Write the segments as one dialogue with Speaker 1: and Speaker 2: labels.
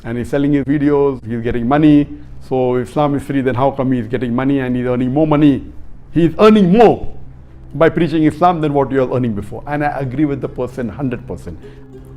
Speaker 1: and he's selling his videos, he's getting money. So Islam is free, then how come he's getting money and he's earning more money? He's earning more by preaching Islam than what you are earning before. And I agree with the person 100%.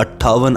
Speaker 2: 58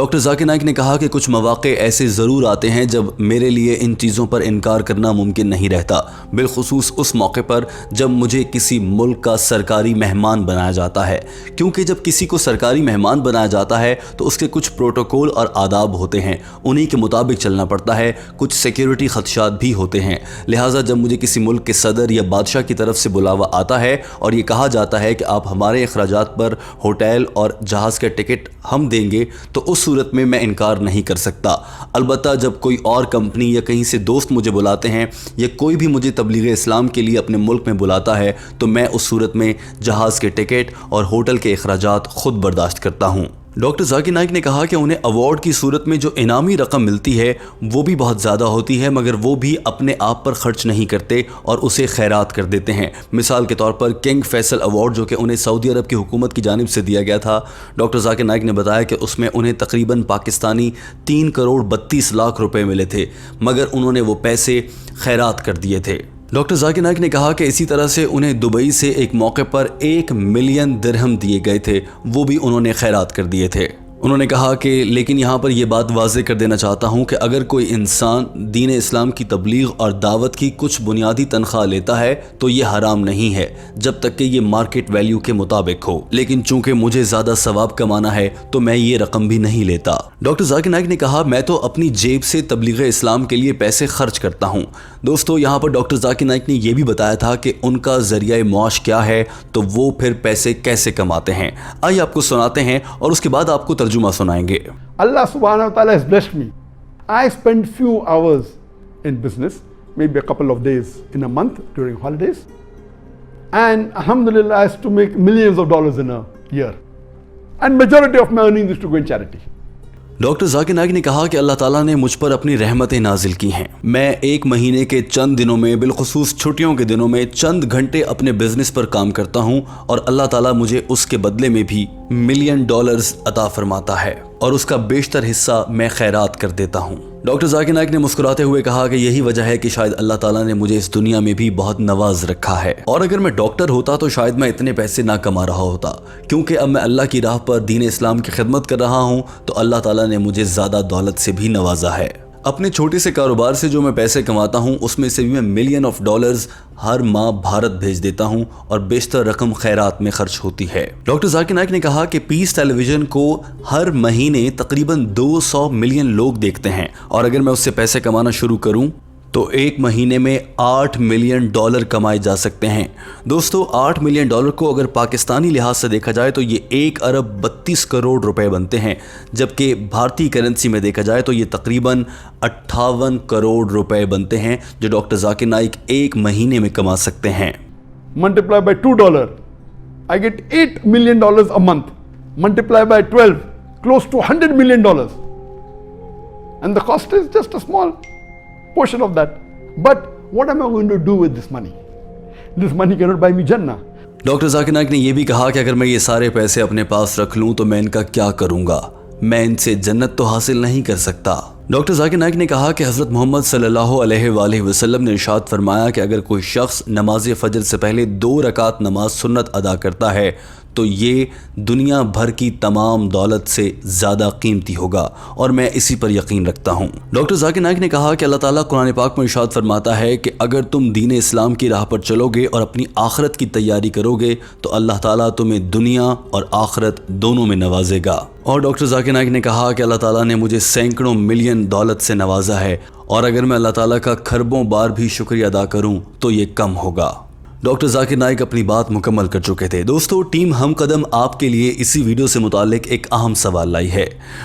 Speaker 2: doctor Zakir Naik نے کہا کہ کچھ مواقع ایسے ضرور آتے ہیں جب میرے لیے ان چیزوں پر انکار کرنا ممکن نہیں رہتا، بالخصوص اس موقع پر جب مجھے کسی ملک کا سرکاری مہمان بنایا جاتا ہے، کیونکہ جب کسی کو سرکاری مہمان بنایا جاتا ہے تو اس کے کچھ پروٹوکول اور آداب ہوتے ہیں، انہی کے مطابق چلنا پڑتا ہے، کچھ سیکیورٹی خدشات بھی ہوتے ہیں، لہٰذا جب مجھے کسی ملک کے صدر یا بادشاہ کی طرف سے بلاوا آتا ہے اور یہ کہا جاتا ہے کہ آپ ہمارے اخراجات پر ہوٹل اور جہاز کے ٹکٹ ہم دیں گے، تو اس صورت میں انکار نہیں کر سکتا۔ البتہ جب کوئی اور کمپنی یا کہیں سے دوست مجھے بلاتے ہیں یا کوئی بھی مجھے تبلیغ اسلام کے لیے اپنے ملک میں بلاتا ہے تو میں اس صورت میں جہاز کے ٹکٹ اور ہوٹل کے اخراجات خود برداشت کرتا ہوں۔ ڈاکٹر ذاکر نائک نے کہا کہ انہیں ایوارڈ کی صورت میں جو انعامی رقم ملتی ہے وہ بھی بہت زیادہ ہوتی ہے، مگر وہ بھی اپنے آپ پر خرچ نہیں کرتے اور اسے خیرات کر دیتے ہیں۔ مثال کے طور پر کنگ فیصل ایوارڈ جو کہ انہیں سعودی عرب کی حکومت کی جانب سے دیا گیا تھا، ڈاکٹر ذاکر نائک نے بتایا کہ اس میں انہیں تقریباً پاکستانی 3 کروڑ 32 لاکھ روپے ملے تھے، مگر انہوں نے وہ پیسے خیرات کر دیے تھے۔ ڈاکٹر ذاکر نائک نے کہا کہ اسی طرح سے انہیں دبئی سے ایک موقع پر 1 ملین درہم دیے گئے تھے، وہ بھی انہوں نے خیرات کر دیے تھے۔ انہوں نے کہا کہ لیکن یہاں پر یہ بات واضح کر دینا چاہتا ہوں کہ اگر کوئی انسان دین اسلام کی تبلیغ اور دعوت کی کچھ بنیادی تنخواہ لیتا ہے تو یہ حرام نہیں ہے جب تک کہ یہ مارکیٹ ویلیو کے مطابق ہو، لیکن چونکہ مجھے زیادہ ثواب کمانا ہے تو میں یہ رقم بھی نہیں لیتا۔ ڈاکٹر ذاکر نائک نے کہا میں تو اپنی جیب سے تبلیغ اسلام کے لیے پیسے خرچ کرتا ہوں۔ دوستو یہاں پر ڈاکٹر ذاکر نائک نے یہ بھی بتایا تھا کہ ان کا ذریعہ معاش کیا ہے، تو وہ پھر پیسے کیسے کماتے ہیں۔ آئیے آپ کو سناتے ہیں اور اس کے بعد آپ کو ترجمہ سنائیں گے۔
Speaker 1: Allah subhanahu wa ta'ala has blessed me. I spend few hours in business, maybe a couple of days in a month during holidays. And alhamdulillah I used to make millions of dollars in a year. And majority of my earnings is to go in charity.
Speaker 2: Doctor Zakir Naik نے کہا کہ اللہ تعالیٰ نے مجھ پر اپنی رحمتیں نازل کی ہیں۔ میں 1 مہینے کے چند دنوں میں، بالخصوص چھٹیوں کے دنوں میں چند گھنٹے اپنے بزنس پر کام کرتا ہوں اور اللہ تعالیٰ مجھے اس کے بدلے میں بھی ملین ڈالرز عطا فرماتا ہے اور اس کا بیشتر حصہ میں خیرات کر دیتا ہوں۔ ڈاکٹر ذاکر نائک نے مسکراتے ہوئے کہا کہ یہی وجہ ہے کہ شاید اللہ تعالیٰ نے مجھے اس دنیا میں بھی بہت نواز رکھا ہے، اور اگر میں ڈاکٹر ہوتا تو شاید میں اتنے پیسے نہ کما رہا ہوتا، کیونکہ اب میں اللہ کی راہ پر دین اسلام کی خدمت کر رہا ہوں تو اللہ تعالیٰ نے مجھے زیادہ دولت سے بھی نوازا ہے۔ اپنے چھوٹے سے کاروبار سے جو میں پیسے کماتا ہوں اس میں سے بھی میں ملین آف ڈالرز ہر ماہ بھارت بھیج دیتا ہوں اور بیشتر رقم خیرات میں خرچ ہوتی ہے۔ ڈاکٹر ذاکر نائک نے کہا کہ پیس ٹیلی ویژن کو ہر مہینے تقریباً 200 ملین لوگ دیکھتے ہیں، اور اگر میں اس سے پیسے کمانا شروع کروں تو 1 مہینے میں 8 ملین ڈالر کمائے جا سکتے ہیں۔ دوستو 8 ملین ڈالر کو اگر پاکستانی لحاظ سے دیکھا جائے تو یہ 1 ارب 32 کروڑ روپے بنتے ہیں، جبکہ بھارتی کرنسی میں دیکھا جائے تو یہ تقریباً 58 کروڑ روپے بنتے ہیں جو ڈاکٹر ذاکر نائک 1 مہینے میں کما سکتے ہیں۔
Speaker 1: Multiply by $2, I get $8 million a month. Multiply by 12, close to $100 million. And the cost is just a small portion of that. But what am I going to do with this money? This money cannot buy me Jannah.
Speaker 2: Doctor Zakir Naik نے یہ بھی کہا کہ اگر میں یہ سارے پیسے اپنے پاس رکھ لوں تو میں ان کا کیا کروں گا؟ میں ان سے جنت تو حاصل نہیں کر سکتا۔ ڈاکٹر ذاکر نائک نے کہا کہ حضرت محمد صلی اللہ علیہ وآلہ وسلم نے ارشاد فرمایا کہ اگر کوئی شخص نماز فجر سے پہلے 2 رکعت نماز سنت ادا کرتا ہے تو یہ دنیا بھر کی تمام دولت سے زیادہ قیمتی ہوگا، اور میں اسی پر یقین رکھتا ہوں۔ ڈاکٹر ذاکر نائک نے کہا کہ اللہ تعالیٰ قرآن پاک میں ارشاد فرماتا ہے کہ اگر تم دین اسلام کی راہ پر چلو گے اور اپنی آخرت کی تیاری کرو گے تو اللہ تعالیٰ تمہیں دنیا اور آخرت دونوں میں نوازے گا۔ اور ڈاکٹر ذاکر نائک نے کہا کہ اللہ تعالیٰ نے مجھے سینکڑوں ملین دولت سے نوازا ہے، اور اگر میں اللہ تعالیٰ کا کھربوں بار بھی شکریہ ادا کروں تو یہ کم ہوگا۔ ڈاکٹر ذاکر نائک اپنی بات مکمل کر چکے تھے۔ دوستو ٹیم ہم قدم آپ کے لیے اسی ویڈیو سے متعلق ایک اہم سوال لائی ہے۔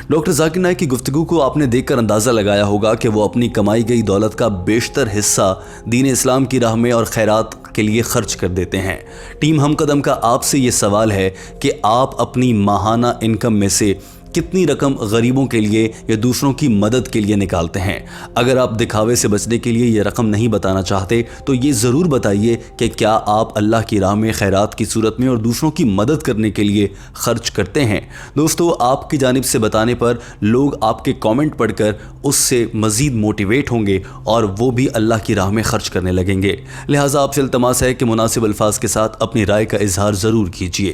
Speaker 2: ڈاکٹر ذاکر نائک کی گفتگو کو آپ نے دیکھ کر اندازہ لگایا ہوگا کہ وہ اپنی کمائی گئی دولت کا بیشتر حصہ دین اسلام کی راہ میں اور خیرات کے لیے خرچ کر دیتے ہیں۔ ٹیم ہم قدم کا آپ سے یہ سوال ہے کہ آپ اپنی ماہانہ انکم میں سے کتنی رقم غریبوں کے لیے یا دوسروں کی مدد کے لیے نکالتے ہیں؟ اگر آپ دکھاوے سے بچنے کے لیے یہ رقم نہیں بتانا چاہتے تو یہ ضرور بتائیے کہ کیا آپ اللہ کی راہ میں خیرات کی صورت میں اور دوسروں کی مدد کرنے کے لیے خرچ کرتے ہیں؟ دوستو آپ کی جانب سے بتانے پر لوگ آپ کے کامنٹ پڑھ کر اس سے مزید موٹیویٹ ہوں گے اور وہ بھی اللہ کی راہ میں خرچ کرنے لگیں گے۔ لہٰذا آپ سے التماس ہے کہ مناسب الفاظ کے ساتھ اپنی رائے کا اظہار ضرور کیجیے۔